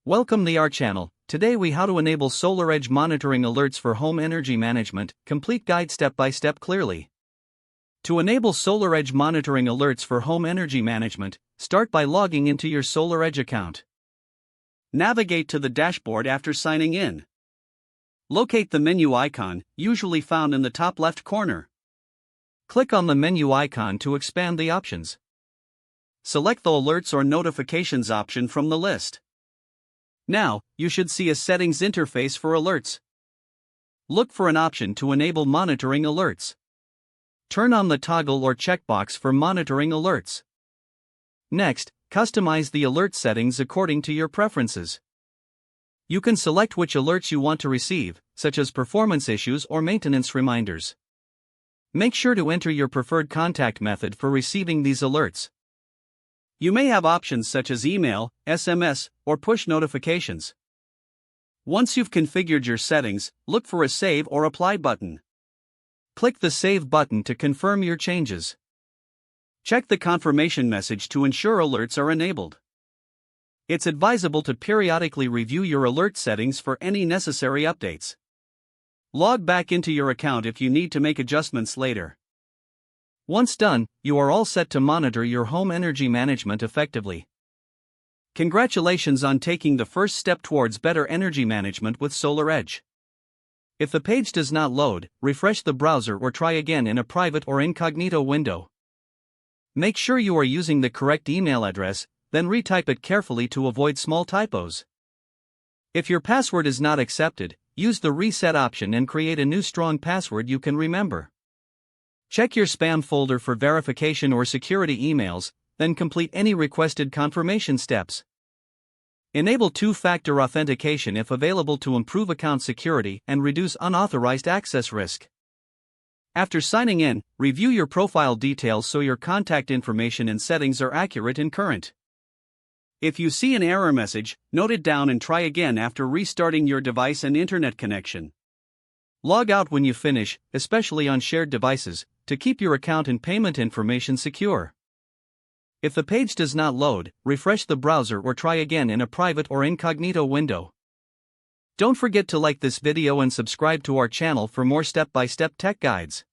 Welcome to our channel. Today we how to enable SolarEdge monitoring alerts for home energy management. Complete guide step by step clearly. To enable SolarEdge monitoring alerts for home energy management, start by logging into your SolarEdge account. Navigate to the dashboard after signing in. Locate the menu icon, usually found in the top left corner. Click on the menu icon to expand the options. Select the Alerts or Notifications option from the list. Now, you should see a settings interface for alerts. Look for an option to enable monitoring alerts. Turn on the toggle or checkbox for monitoring alerts. Next, customize the alert settings according to your preferences. You can select which alerts you want to receive, such as performance issues or maintenance reminders. Make sure to enter your preferred contact method for receiving these alerts. You may have options such as email, SMS, or push notifications. Once you've configured your settings, look for a Save or Apply button. Click the Save button to confirm your changes. Check the confirmation message to ensure alerts are enabled. It's advisable to periodically review your alert settings for any necessary updates. Log back into your account if you need to make adjustments later. Once done, you are all set to monitor your home energy management effectively. Congratulations on taking the first step towards better energy management with SolarEdge. If the page does not load, refresh the browser or try again in a private or incognito window. Make sure you are using the correct email address, then retype it carefully to avoid small typos. If your password is not accepted, use the reset option and create a new strong password you can remember. Check your spam folder for verification or security emails, then complete any requested confirmation steps. Enable two-factor authentication if available to improve account security and reduce unauthorized access risk. After signing in, review your profile details so your contact information and settings are accurate and current. If you see an error message, note it down and try again after restarting your device and internet connection. Log out when you finish, especially on shared devices, to keep your account and payment information secure. If the page does not load, refresh the browser or try again in a private or incognito window. Don't forget to like this video and subscribe to our channel for more step-by-step tech guides.